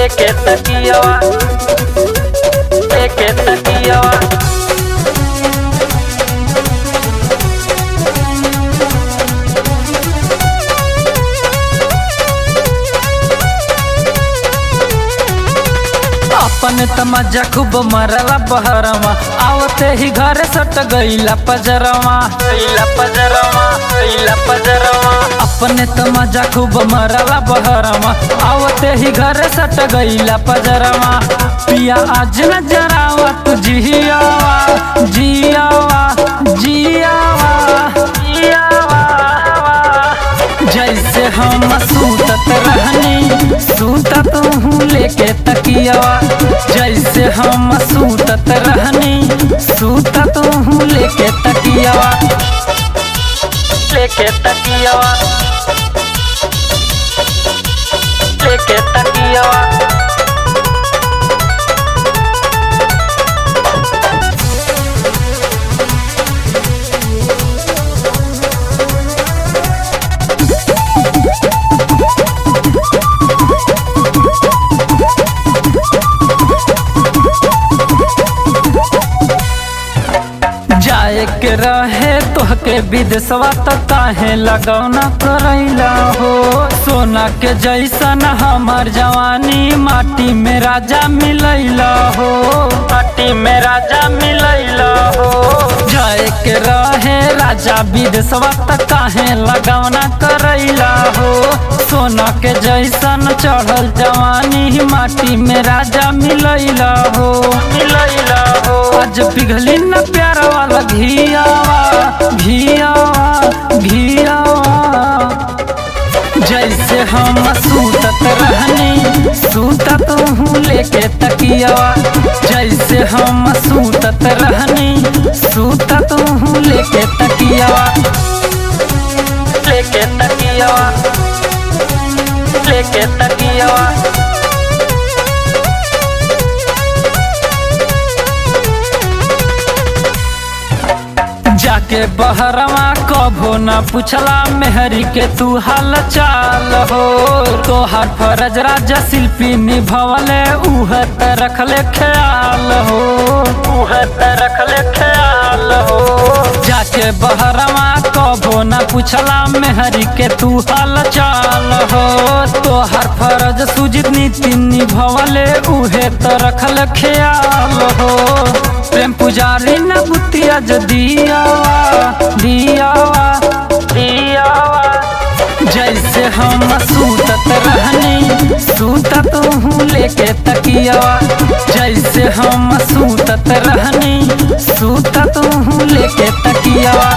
लेके तकियावा, लेके तकियावा। अपन तमजा खूब मरला बहरवा, आवते ही घर सट गईला पजरवा, गईला पजरवा, गईला पजरवा। अपने तमजा खूब मरला बहरवा, आवते ही घर सट गईला पजरवा। पिया आज नजरावा तू जियावा, जियावा, जियावा, जियावा। जैसे हम सूतत रहनी सूतत हूँ लेके तकियावा, जैसे हम सूतत रहनी सूतत हूँ लेके तकियावा, लेके तकियावा, लेके तकियावा। जाए के रहे तोहके विदेशवा तो काहे लगौना करैला हो। सोना के जैसन हमार जवानी माटी में राजा मिलैला हो, माटी में राजा मिलैला हो। जाए के रहे राजा विदेशवा तो काहे लगौना करैला हो। सोना के जैसन चढ़ल जवानी माटी में राजा मिलैला हो, मिलैला हो। आज पिघली न प्यार वाला घियावा, घियावा, घियावा। जैसे हम सूतत रहनी सूतत हूँ लेके तकियावा, जैसे हम सूतत रहनी सूतत हूँ लेके तकियावा, लेके तकियावा, लेके तकियावा। जाके बहरवा कभो न पूछला मेहरी के तू हाल चाल हो। तोहार फरज राजा शिल्पी निभवले उह त रखले ख्याल हो, उह त रखले ख्याल हो। जाके बहरवा कभो न पूछला मेहरी के तू हाल चाल हो। तोहार फरज सुजित नितिन निभवले उहे त रखले ख्याल हो। प्रेम पुजारी न बुतिया जो दियावा, दियावा, दियावा। जैसे हम सूतत रहनी सूतत हूँ लेके तकियावा, जैसे हम सूतत रहनी सूतत हूँ लेके तकियावा।